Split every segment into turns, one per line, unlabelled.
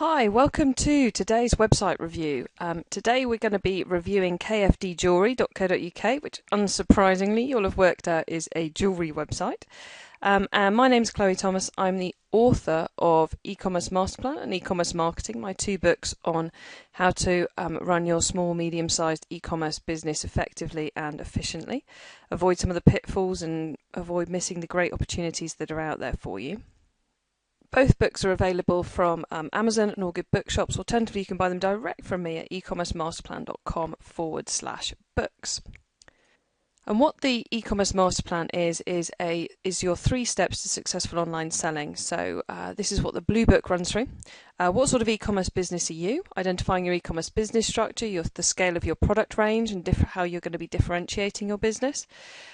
Hi, welcome to today's website review. Today we're going to be reviewing kfdjewelry.co.uk, which unsurprisingly you'll have worked out is a jewelry website. And my name's Chloe Thomas. I'm the author of eCommerce MasterPlan and eCommerce Marketing, my two books on how to run your small, medium-sized e-commerce business effectively and efficiently, avoid some of the pitfalls and avoid missing the great opportunities that are out there for you. Both books are available from Amazon and all good bookshops. Alternatively, you can buy them direct from me at ecommercemasterplan.com/books. And what the e-commerce master plan is your 3 steps to successful online selling. So this is what the blue book runs through. What sort of e-commerce business are you? Identifying your e-commerce business structure, the scale of your product range, and how you're going to be differentiating your business.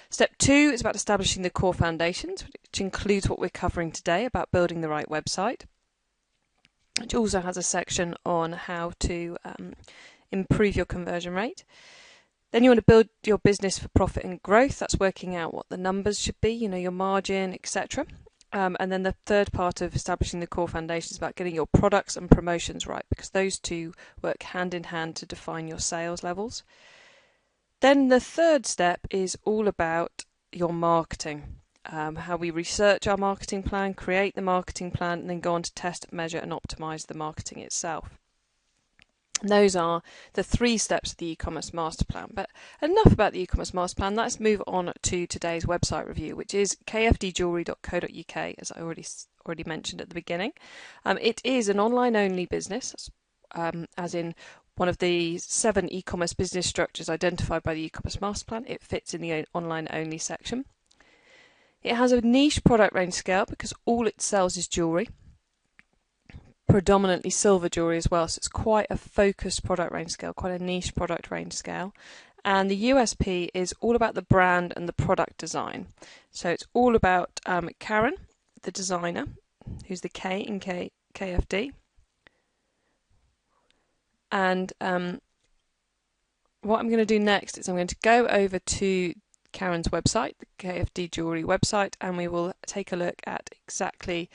Step 2 is about establishing the core foundations, which includes what we're covering today about building the right website, which also has a section on how to improve your conversion rate. Then you want to build your business for profit and growth. That's working out what the numbers should be, your margin, etc. And then the third part of establishing the core foundations is about getting your products and promotions right, because those two work hand in hand to define your sales levels. Then the third step is all about your marketing, how we research our marketing plan, create the marketing plan, and then go on to test, measure, and optimize the marketing itself. And those are the 3 steps of the e-commerce master plan. But enough about the e-commerce master plan. Let's move on to today's website review, which is kfdjewelry.co.uk, as I already mentioned at the beginning. It is an online-only business, as in one of the 7 e-commerce business structures identified by the e-commerce master plan. It fits in the online-only section. It has a niche product range scale because all it sells is jewelry. Predominantly silver jewelry as well, so it's quite a focused product range scale, quite a niche product range scale. And the USP is all about the brand and the product design. So it's all about Karen, the designer, who's the K in KFD. And what I'm going to do next is I'm going to go over to Karen's website, the KFD Jewelry website, and we will take a look at exactly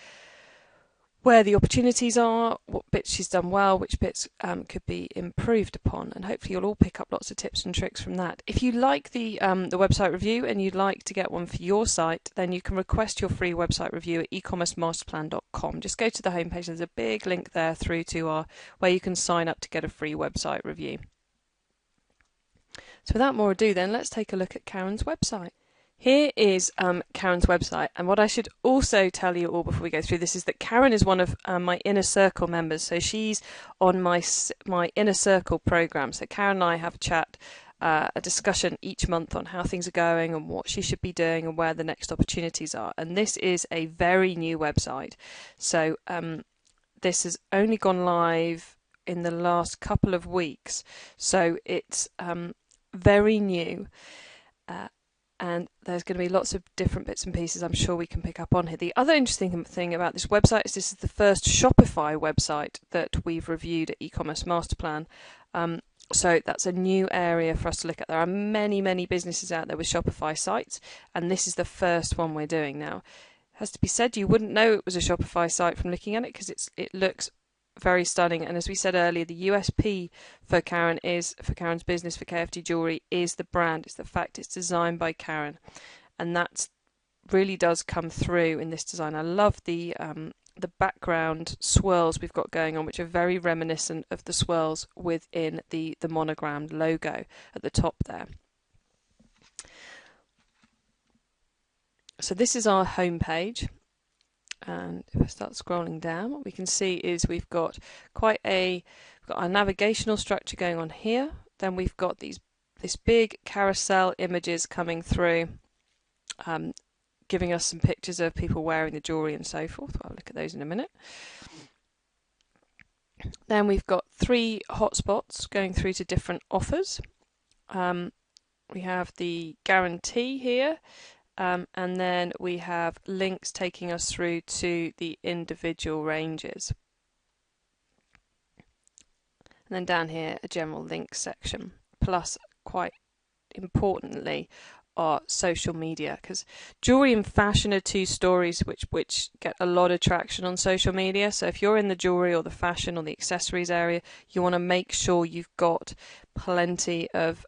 where the opportunities are, what bits she's done well, which bits could be improved upon, and hopefully you'll all pick up lots of tips and tricks from that. If you like the website review and you'd like to get one for your site, then you can request your free website review at ecommercemasterplan.com. Just go to the homepage, there's a big link there through to where you can sign up to get a free website review. So without more ado then, let's take a look at Karen's website. Here is Karen's website, and what I should also tell you all before we go through this is that Karen is one of my Inner Circle members, so she's on my Inner Circle program. So Karen and I have a chat, a discussion each month on how things are going and what she should be doing and where the next opportunities are. And this is a very new website, so this has only gone live in the last couple of weeks, so it's very new. And there's going to be lots of different bits and pieces I'm sure we can pick up on here. The other interesting thing about this website is this is the first Shopify website that we've reviewed at eCommerce Masterplan. So that's a new area for us to look at. There are many, many businesses out there with Shopify sites, and this is the first one we're doing now. It has to be said, you wouldn't know it was a Shopify site from looking at it because it looks very stunning, and as we said earlier, the USP for Karen's business, for KFD Jewelry, is the brand. It's the fact it's designed by Karen, and that really does come through in this design. I love the background swirls we've got going on, which are very reminiscent of the swirls within the monogrammed logo at the top there. So this is our homepage. And if I start scrolling down, what we can see is we've got a navigational structure going on here. Then we've got this big carousel images coming through, giving us some pictures of people wearing the jewellery and so forth. I'll look at those in a minute. Then we've got 3 hotspots going through to different offers. We have the guarantee here. And then we have links taking us through to the individual ranges. And then down here, a general links section. Plus, quite importantly, our social media, because jewelry and fashion are two stories which get a lot of traction on social media. So if you're in the jewelry or the fashion or the accessories area, you want to make sure you've got plenty of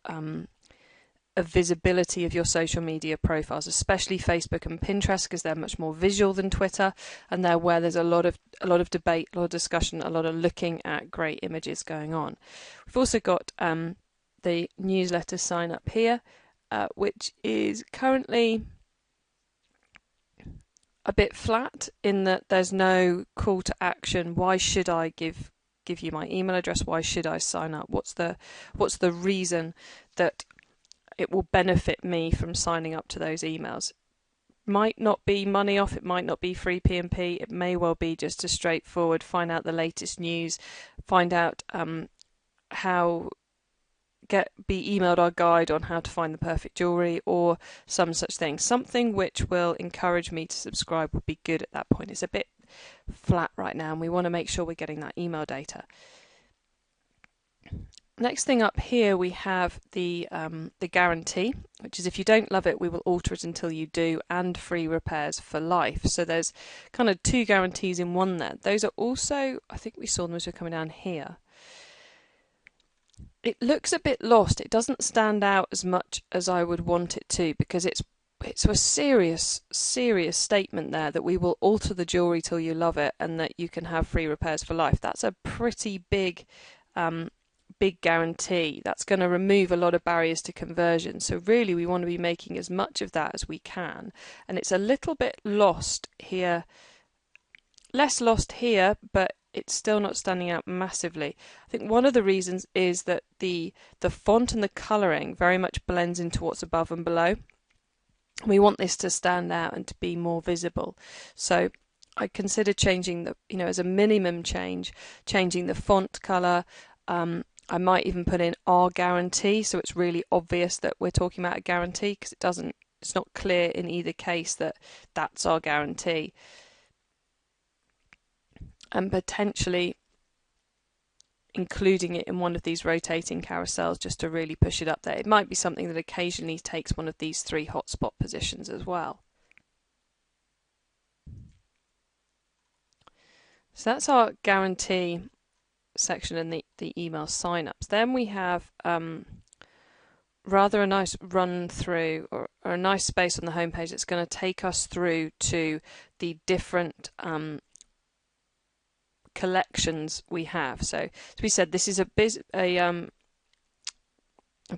visibility of your social media profiles, especially Facebook and Pinterest, because they're much more visual than Twitter, and they're where there's a lot of debate, a lot of discussion, a lot of looking at great images going on. We've also got the newsletter sign up here, which is currently a bit flat in that there's no call to action. Why should I give you my email address? Why should I sign up? What's the reason that it will benefit me from signing up to those emails? Might not be money off, it might not be free P&P, it may well be just a straightforward find out the latest news, find out be emailed our guide on how to find the perfect jewellery, or some such thing. Something which will encourage me to subscribe would be good at that point. It's a bit flat right now and we want to make sure we're getting that email data. Next thing up here we have the guarantee, which is if you don't love it, we will alter it until you do, and free repairs for life. So there's kind of two guarantees in one there. Those are also, I think we saw them as we're coming down here. It looks a bit lost. It doesn't stand out as much as I would want it to, because it's a serious statement there that we will alter the jewellery till you love it and that you can have free repairs for life. That's a pretty big guarantee. That's going to remove a lot of barriers to conversion. So really we want to be making as much of that as we can. And it's a little bit lost here, less lost here, but it's still not standing out massively. I think one of the reasons is that the font and the colouring very much blends into what's above and below. We want this to stand out and to be more visible. So I consider changing as a minimum changing the font colour. I might even put in our guarantee, so it's really obvious that we're talking about a guarantee, because it's not clear in either case that that's our guarantee. And potentially including it in one of these rotating carousels just to really push it up there. It might be something that occasionally takes one of these three hotspot positions as well. So that's our guarantee section and the email signups. Then we have rather a nice run through or a nice space on the homepage that's going to take us through to the different collections we have. So as we said, this is a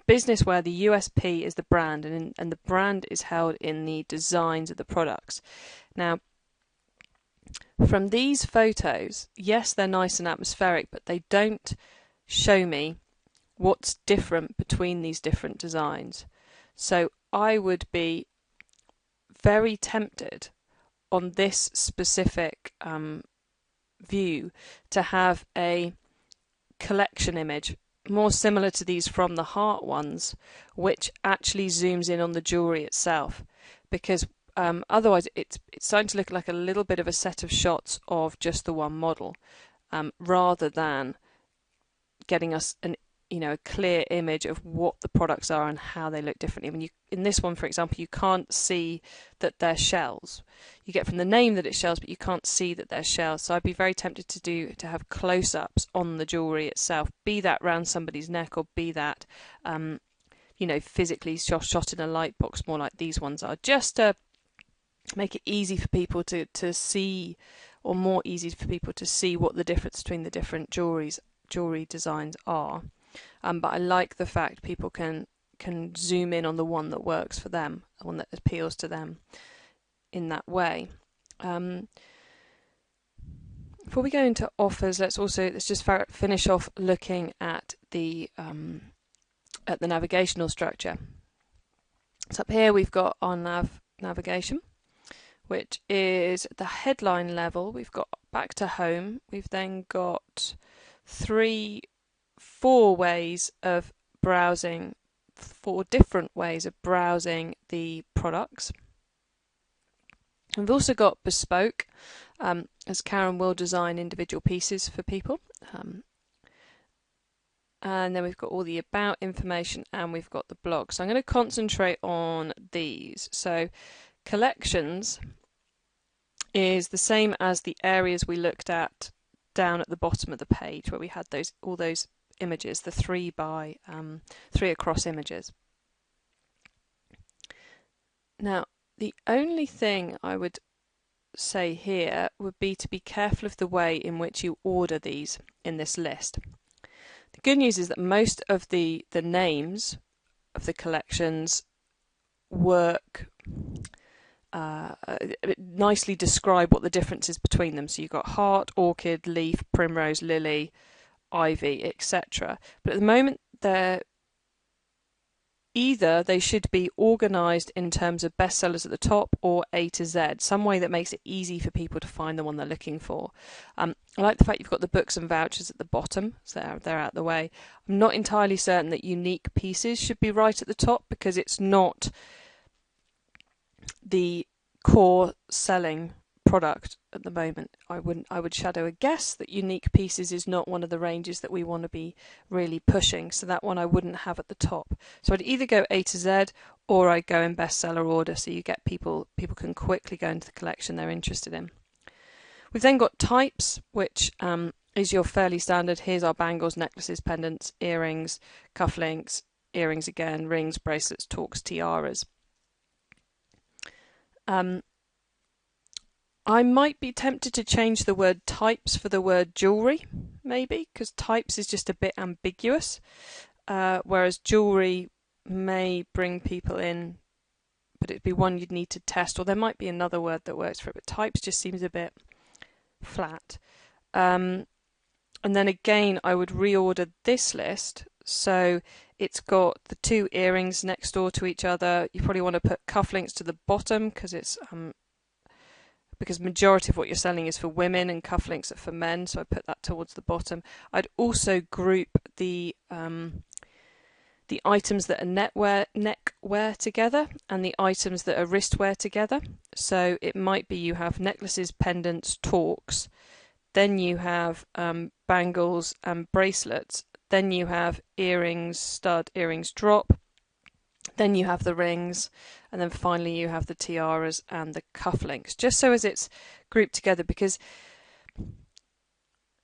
business where the USP is the brand, and the brand is held in the designs of the products. Now, from these photos, yes, they're nice and atmospheric, but they don't show me what's different between these different designs. So I would be very tempted on this specific view to have a collection image more similar to these From the Heart ones, which actually zooms in on the jewellery itself, because otherwise it's starting to look like a little bit of a set of shots of just the one model, rather than getting us a clear image of what the products are and how they look differently. When in this one, for example, you can't see that they're shells. You get from the name that it's shells, but you can't see that they're shells. So I'd be very tempted to have close-ups on the jewellery itself, be that round somebody's neck, or be that physically shot in a light box, more like these ones are, just to make it easy for people to see, or more easy for people to see what the difference between the different jewellery designs are. But I like the fact people can zoom in on the one that works for them, the one that appeals to them in that way. Before we go into offers, let's just finish off looking at the navigational structure. So up here we've got our navigation, which is the headline level. We've got back to home. We've then got four ways of browsing, four different ways of browsing the products. We've also got bespoke, as Karen will design individual pieces for people. and then we've got all the about information, and we've got the blog. So I'm going to concentrate on these. So collections is the same as the areas we looked at down at the bottom of the page, where we had all those images, the 3 across images. Now, the only thing I would say here would be to be careful of the way in which you order these in this list. The good news is that most of the names of the collections work nicely describe what the difference is between them. So you've got heart, orchid, leaf, primrose, lily, ivy, etc. But at the moment they should be organised in terms of bestsellers at the top or A to Z, some way that makes it easy for people to find the one they're looking for. I like the fact you've got the books and vouchers at the bottom, so they're out of the way. I'm not entirely certain that unique pieces should be right at the top, because it's not the core selling product at the moment. I would shadow a guess that unique pieces is not one of the ranges that we want to be really pushing, so that one I wouldn't have at the top. So I'd either go A to Z, or I'd go in bestseller order, so you get people can quickly go into the collection they're interested in. We've then got types, which is your fairly standard. Here's our bangles, necklaces, pendants, earrings, cufflinks, earrings again, rings, bracelets, torques, tiaras. I might be tempted to change the word types for the word jewellery, maybe, because types is just a bit ambiguous, whereas jewellery may bring people in, but it'd be one you'd need to test, or there might be another word that works for it, but types just seems a bit flat. And then again, I would reorder this list, so it's got the 2 earrings next door to each other. You probably want to put cufflinks to the bottom, because majority of what you're selling is for women and cufflinks are for men, so I put that towards the bottom. I'd also group the items that are neckwear together and the items that are wristwear together. So it might be you have necklaces, pendants, torques, then you have bangles and bracelets, then you have earrings, stud, earrings, drop, then you have the rings, and then finally you have the tiaras and the cufflinks, just so as it's grouped together, because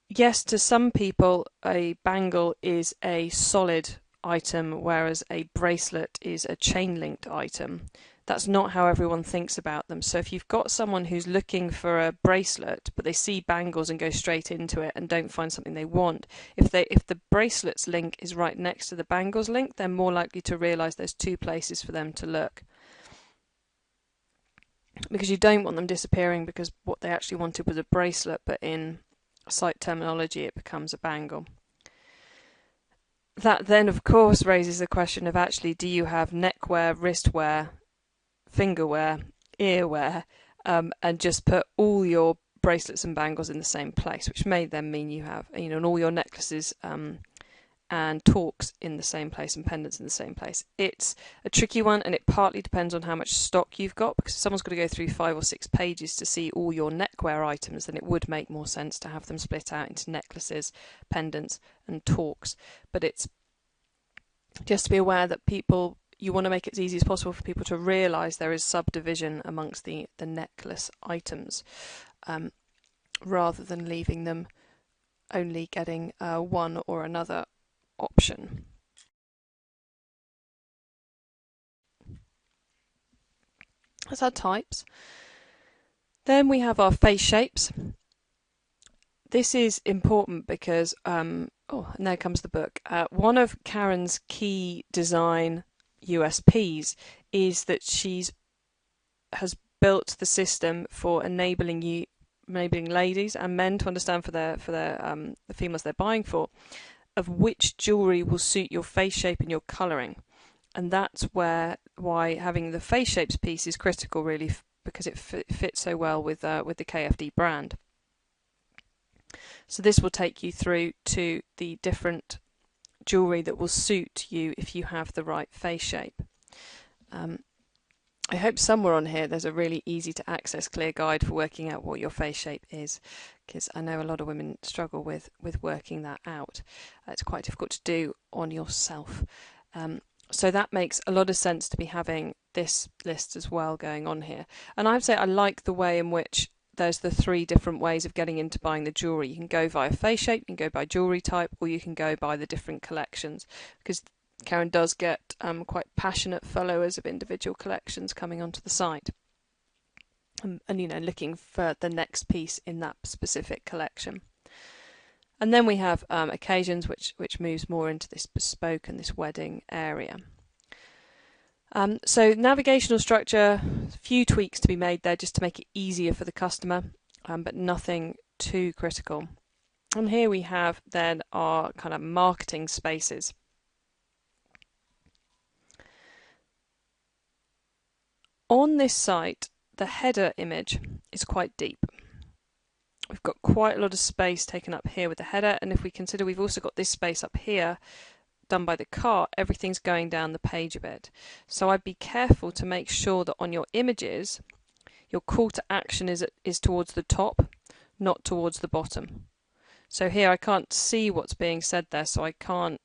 yes, to some people a bangle is a solid item, whereas a bracelet is a chain-linked item. That's not how everyone thinks about them. So if you've got someone who's looking for a bracelet, but they see bangles and go straight into it and don't find something they want, if the bracelets link is right next to the bangles link, they're more likely to realise there's 2 places for them to look. Because you don't want them disappearing because what they actually wanted was a bracelet, but in site terminology it becomes a bangle. That then of course raises the question of, actually, do you have neckwear, wristwear, fingerwear, earwear, and just put all your bracelets and bangles in the same place, which may then mean you have, and all your necklaces and torques in the same place and pendants in the same place. It's a tricky one, and it partly depends on how much stock you've got, because if someone's got to go through 5 or 6 pages to see all your neckwear items, then it would make more sense to have them split out into necklaces, pendants and torques. But it's just to be aware that you want to make it as easy as possible for people to realise there is subdivision amongst the necklace items, rather than leaving them only getting one or another option. That's our types. Then we have our face shapes. This is important because, and there comes the book. One of Karen's key design USPs is that has built the system for enabling ladies and men to understand for the females they're buying for, of which jewellery will suit your face shape and your colouring. And that's why having the face shapes piece is critical, really, because it fits so well with the KFD brand. So this will take you through to the different jewellery that will suit you if you have the right face shape. I hope somewhere on here there's a really easy to access clear guide for working out what your face shape is, because I know a lot of women struggle with working that out. It's quite difficult to do on yourself. So that makes a lot of sense to be having this list as well going on here. And I'd say I like the way in which there's the 3 different ways of getting into buying the jewellery. You can go via face shape, you can go by jewellery type, or you can go by the different collections, because Karen does get quite passionate followers of individual collections coming onto the site, and you know, looking for the next piece in that specific collection. And then we have occasions, which moves more into this bespoke and this wedding area. So navigational structure, a few tweaks to be made there just to make it easier for the customer, but nothing too critical. And here we have then our kind of marketing spaces. On this site, the header image is quite deep. We've got quite a lot of space taken up here with the header, and if we consider we've also got this space up here done by the cart, everything's going down the page a bit. So I'd be careful to make sure that on your images, your call to action is towards the top, not towards the bottom. So here I can't see what's being said there, so I'm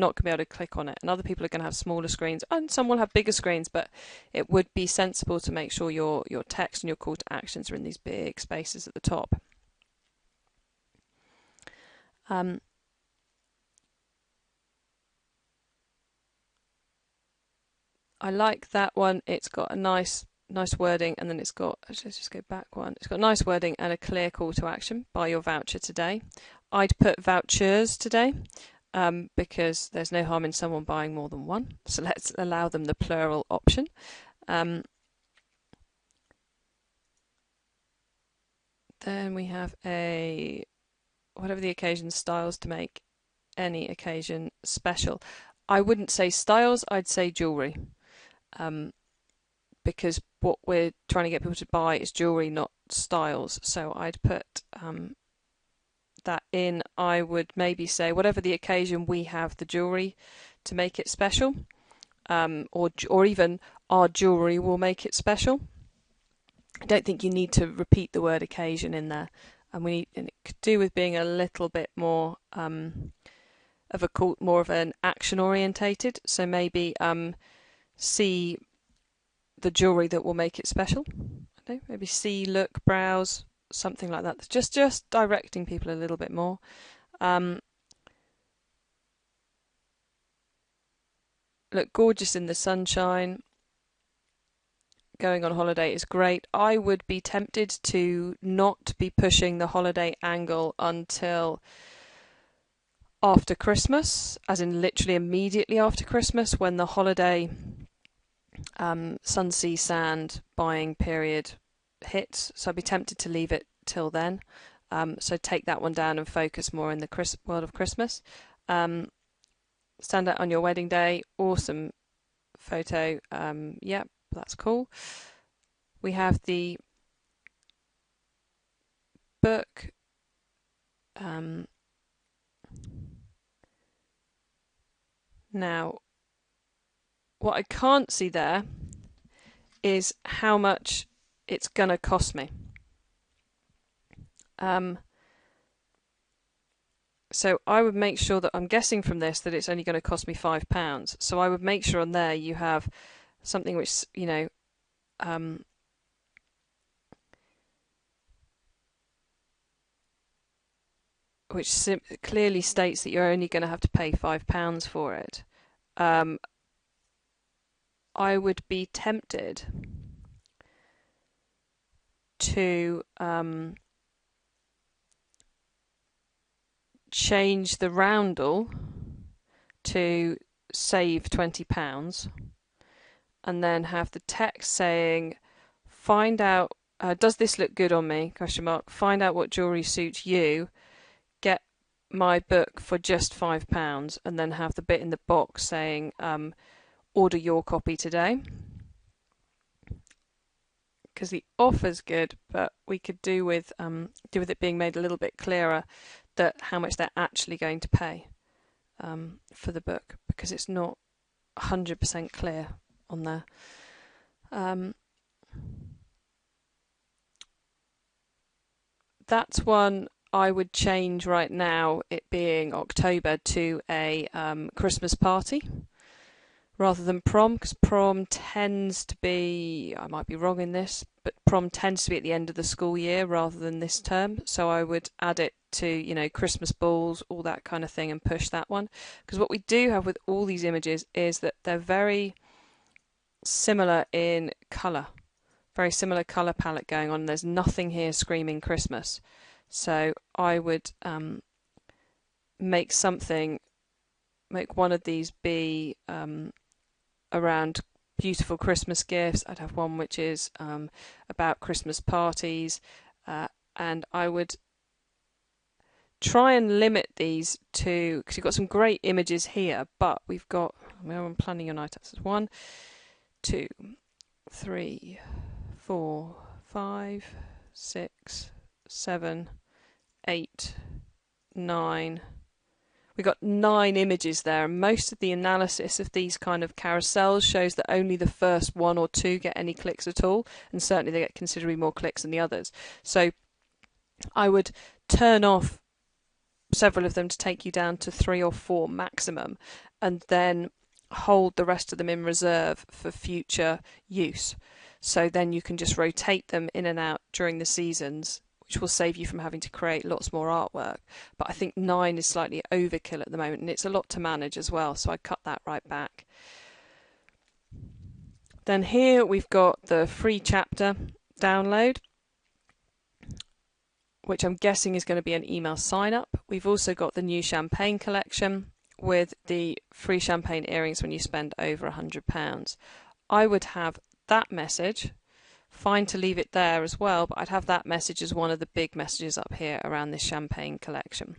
not going to be able to click on it. And other people are going to have smaller screens, and some will have bigger screens, but it would be sensible to make sure your text and your call to actions are in these big spaces at the top. I like that one. It's got a nice wording, and then it's got, let's just go back one. It's got nice wording and a clear call to action. Buy your voucher today. I'd put vouchers today, because there's no harm in someone buying more than one. So let's allow them the plural option. Then we have a whatever the occasion, styles to make any occasion special. I wouldn't say styles, I'd say jewellery. Because what we're trying to get people to buy is jewellery, not styles. So I'd put that in. I would maybe say whatever the occasion, we have the jewellery to make it special, or even our jewellery will make it special. I don't think you need to repeat the word occasion in there, and it could do with being a little bit more more of an action orientated. So maybe see the jewellery that will make it special. I don't know, maybe see, look, browse, something like that. Just directing people a little bit more. Look gorgeous in the sunshine. Going on holiday is great. I would be tempted to not be pushing the holiday angle until after Christmas, as in literally immediately after Christmas, when the holiday sun, sea, sand buying period hits. So I'd be tempted to leave it till then. So take that one down and focus more in the world of Christmas. Stand out on your wedding day. Awesome photo. Yeah, that's cool. We have the book. Now, what I can't see there is how much it's going to cost me. So I would make sure that, I'm guessing from this that it's only going to cost me £5. So I would make sure on there you have something which, you know, which clearly states that you're only going to have to pay £5 for it. I would be tempted to change the roundel to save £20, and then have the text saying, find out, does this look good on me? ? Find out what jewellery suits you. Get my book for just £5, and then have the bit in the box saying, order your copy today. Because the offer's good, but we could do with it being made a little bit clearer that how much they're actually going to pay for the book, because it's not 100% clear on there. Um, that's one I would change right now, it being October, to a Christmas party rather than prom, because prom tends to be, I might be wrong in this, but prom tends to be at the end of the school year rather than this term. So I would add it to, Christmas balls, all that kind of thing, and push that one. Because what we do have with all these images is that they're very similar in colour, very similar colour palette going on. There's nothing here screaming Christmas. So I would make one of these be around beautiful Christmas gifts. I'd have one which is about Christmas parties, and I would try and limit these to, because you've got some great images here, but we've got, I'm planning your night out. 1, 2, 3, 4, 5, 6, 7, 8, 9. We got 9 images there, and most of the analysis of these kind of carousels shows that only the first 1 or 2 get any clicks at all, and certainly they get considerably more clicks than the others. So I would turn off several of them to take you down to 3 or 4 maximum, and then hold the rest of them in reserve for future use. So then you can just rotate them in and out during the seasons, which will save you from having to create lots more artwork. But I think 9 is slightly overkill at the moment, and it's a lot to manage as well, so I cut that right back. Then here we've got the free chapter download, which I'm guessing is going to be an email sign up. We've also got the new champagne collection with the free champagne earrings when you spend over £100. I would have that message. Fine to leave it there as well, but I'd have that message as one of the big messages up here around this champagne collection.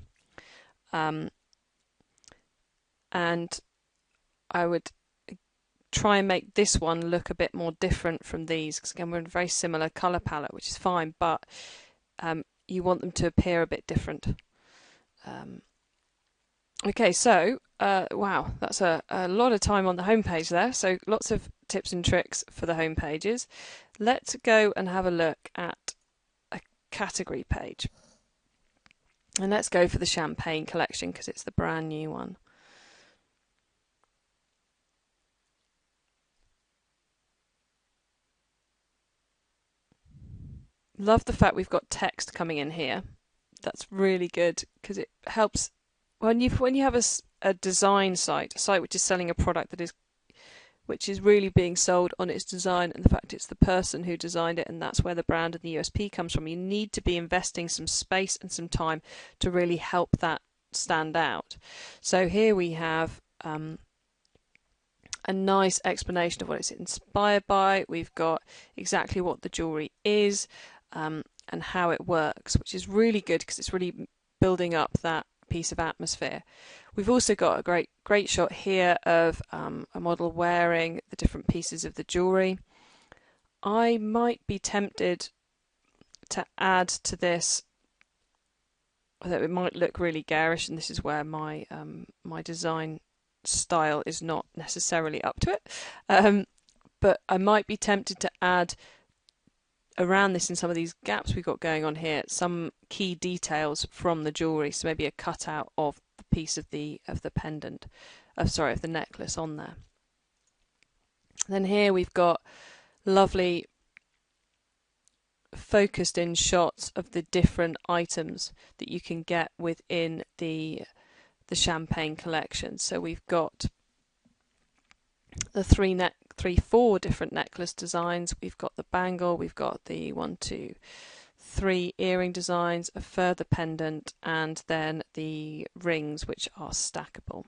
And I would try and make this one look a bit more different from these, because again, we're in a very similar colour palette, which is fine, but you want them to appear a bit different. Okay, so wow, that's a lot of time on the homepage there, so lots of tips and tricks for the home pages. Let's go and have a look at a category page. And let's go for the champagne collection because it's the brand new one. Love the fact we've got text coming in here. That's really good because it helps when you have a design site, a site which is selling a product which is really being sold on its design and the fact it's the person who designed it, and that's where the brand and the USP comes from. You need to be investing some space and some time to really help that stand out. So here we have a nice explanation of what it's inspired by. We've got exactly what the jewellery is and how it works, which is really good because it's really building up that piece of atmosphere. We've also got a great shot here of a model wearing the different pieces of the jewellery. I might be tempted to add to this, although it might look really garish, and this is where my my design style is not necessarily up to it, but I might be tempted to add around this, in some of these gaps we've got going on here, some key details from the jewellery, so maybe a cutout of the piece of the pendant, of the necklace on there. Then here we've got lovely focused in shots of the different items that you can get within the champagne collection. So we've got the 4 different necklace designs. We've got the bangle, we've got the 1, 2, 3 earring designs, a further pendant, and then the rings, which are stackable.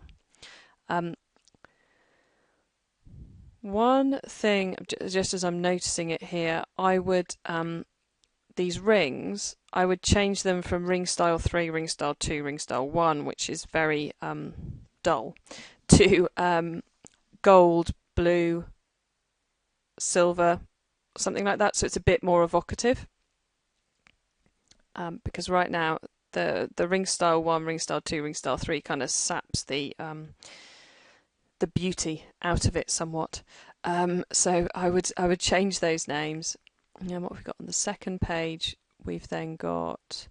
One thing, just as I'm noticing it here, I would these rings, I would change them from ring style 3, ring style 2, ring style 1, which is very dull, to gold, blue, silver, something like that, so it's a bit more evocative, because right now the ring style 1, ring style 2, ring style 3 kind of saps the beauty out of it somewhat. So I would change those names. And what we've got on the second page, we've then got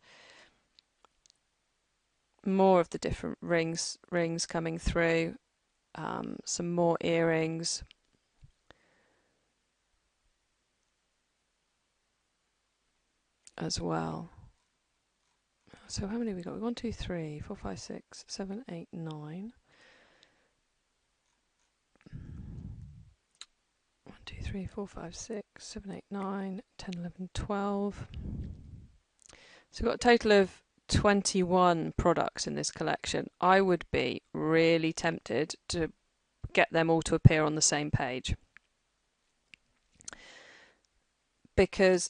more of the different rings coming through, some more earrings. As well. So how many have we got? 1, 2, 3, 4, 5, 6, 7, 8, 9. 1, 2, 3, 4, 5, 6, 7, 8, 9, 10, 11, 12. So we've got a total of 21 products in this collection. I would be really tempted to get them all to appear on the same page, because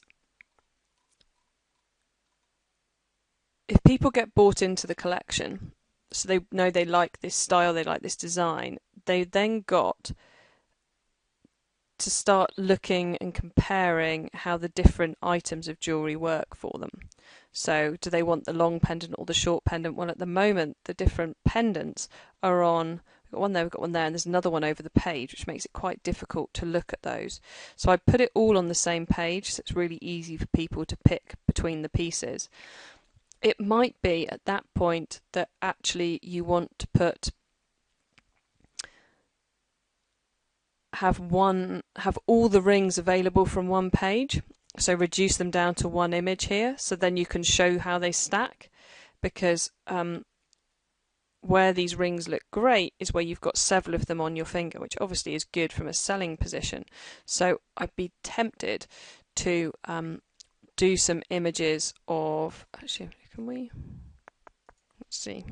if people get bought into the collection, so they know they like this style, they like this design, they then got to start looking and comparing how the different items of jewellery work for them. So do they want the long pendant or the short pendant? Well, at the moment, the different pendants are on, we've got one there, we've got one there, and there's another one over the page, which makes it quite difficult to look at those. So I put it all on the same page, so it's really easy for people to pick between the pieces. It might be at that point that actually you want to have all the rings available from one page, so reduce them down to one image here, so then you can show how they stack, because where these rings look great is where you've got several of them on your finger, which obviously is good from a selling position. So I'd be tempted to do some images of, actually, can we, let's see.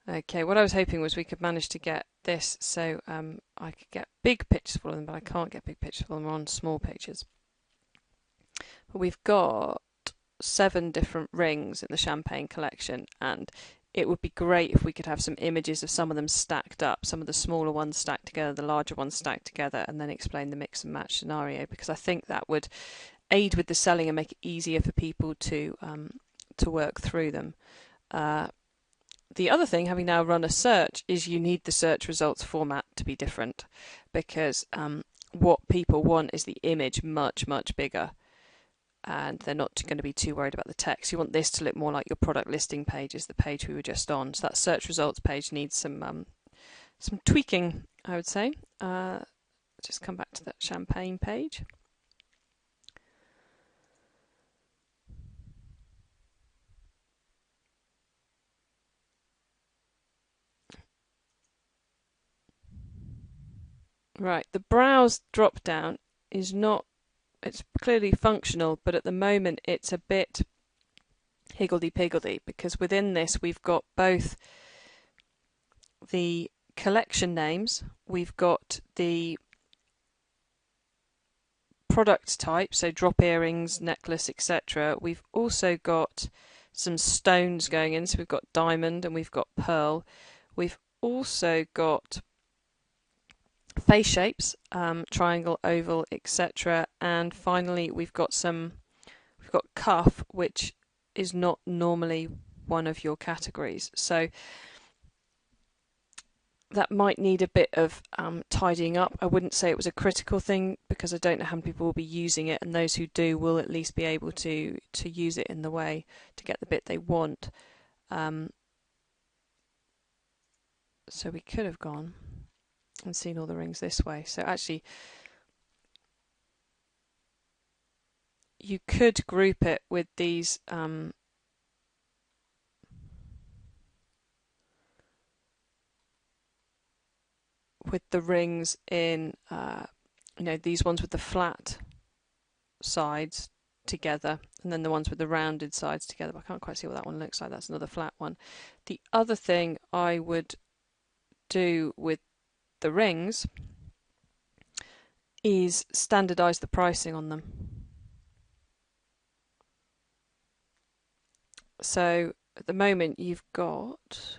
Okay, what I was hoping was we could manage to get this so I could get big pictures for them, but I can't get big pictures for them on small pages. But we've got 7 different rings in the champagne collection, and it would be great if we could have some images of some of them stacked up, some of the smaller ones stacked together, the larger ones stacked together, and then explain the mix and match scenario, because I think that would aid with the selling and make it easier for people to work through them. The other thing, having now run a search, is you need the search results format to be different, because what people want is the image much, much bigger, and they're not going to be too worried about the text. You want this to look more like your product listing page, is the page we were just on. So that search results page needs some tweaking, I would say. Just come back to that champagne page. Right, the browse drop down is not, it's clearly functional, but at the moment it's a bit higgledy-piggledy, because within this we've got both the collection names, we've got the product type, so drop earrings, necklace, etc. We've also got some stones going in, so we've got diamond and we've got pearl. We've also got face shapes, triangle, oval, etc. And finally we've got cuff, which is not normally one of your categories. So that might need a bit of tidying up. I wouldn't say it was a critical thing, because I don't know how many people will be using it, and those who do will at least be able to use it in the way to get the bit they want. So we could have gone and seen all the rings this way. So actually you could group it with these with the rings in these ones with the flat sides together, and then the ones with the rounded sides together. But I can't quite see what that one looks like. That's another flat one. The other thing I would do with the rings is standardize the pricing on them. So at the moment you've got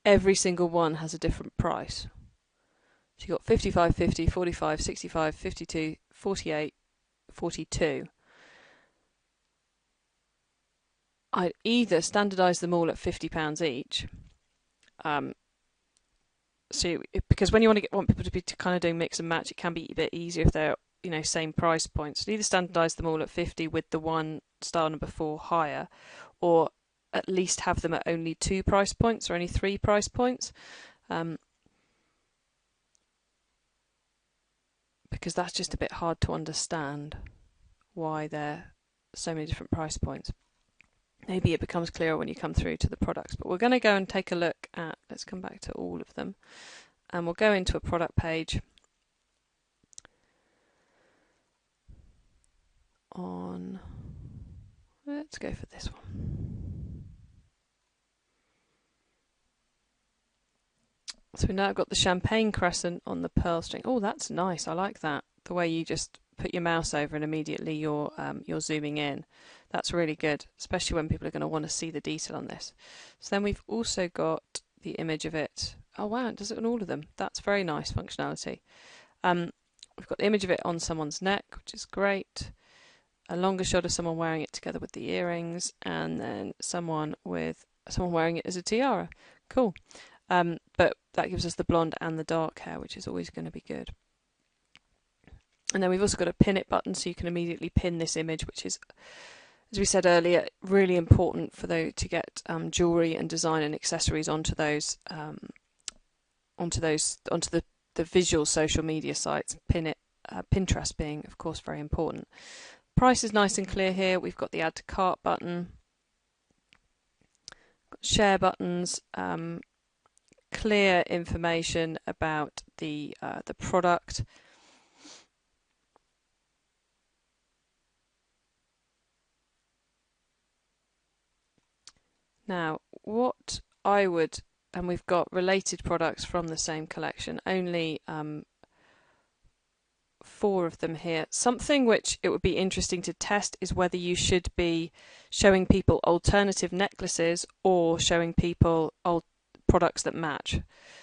every single one has a different price. So you've got 55, 50, 45, 65, 52, 48, 42. I'd either standardise them all at £50 each. Because when you want people to be kind of doing mix and match, it can be a bit easier if they're same price points. So either standardise them all at 50 with the one style number 4 higher, or at least have them at only 2 price points or only 3 price points, because that's just a bit hard to understand why there are so many different price points. Maybe it becomes clearer when you come through to the products, but we're going to go and take a look at, let's come back to all of them, and we'll go into a product page on, let's go for this one. So we now got the champagne crescent on the pearl string. Oh, that's nice. I like that. The way you just put your mouse over and immediately you're zooming in. That's really good, especially when people are going to want to see the detail on this. So then we've also got the image of it. Oh wow, it does it on all of them. That's very nice functionality. We've got the image of it on someone's neck, which is great. A longer shot of someone wearing it together with the earrings, and then someone wearing it as a tiara. Cool. But that gives us the blonde and the dark hair, which is always going to be good. And then we've also got a pin it button, so you can immediately pin this image, which is, as we said earlier, really important for to get jewellery and design and accessories onto the visual social media sites. Pinterest being, of course, very important. Price is nice and clear here. We've got the add to cart button, got share buttons, clear information about the product. Now, what I would, and we've got related products from the same collection, only 4 of them here. Something which it would be interesting to test is whether you should be showing people alternative necklaces or showing people products that match.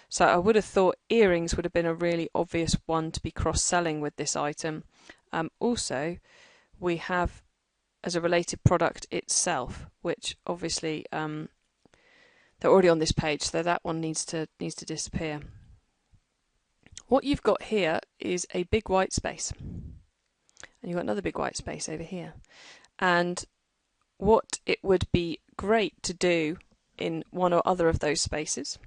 So I would have thought earrings would have been a really obvious one to be cross-selling with this item. Also, we have as a related product itself, which obviously they're already on this page, so that one needs to disappear. What you've got here is a big white space, and you've got another big white space over here. And what it would be great to do in one or other of those spaces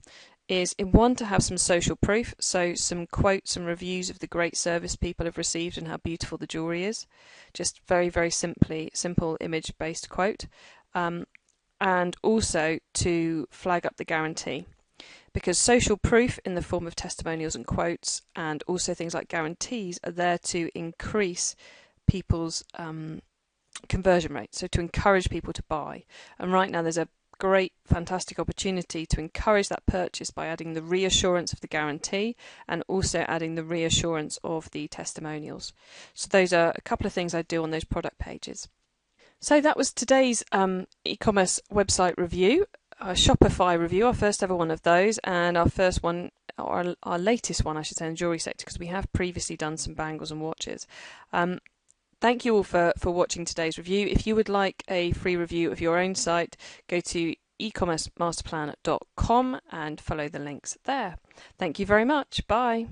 is, in one, to have some social proof, so some quotes and reviews of the great service people have received and how beautiful the jewellery is. Just very, very simple image-based quote. And also to flag up the guarantee. Because social proof in the form of testimonials and quotes, and also things like guarantees, are there to increase people's conversion rate, so to encourage people to buy. And right now there's a great, fantastic opportunity to encourage that purchase by adding the reassurance of the guarantee and also adding the reassurance of the testimonials. So those are a couple of things I do on those product pages. So that was today's e-commerce website review, a Shopify review, our first ever one of those, and our first one, or our latest one I should say, in the jewellery sector, because we have previously done some bangles and watches. Thank you all for watching today's review. If you would like a free review of your own site, go to eCommerce masterplan.com and follow the links there. Thank you very much. Bye.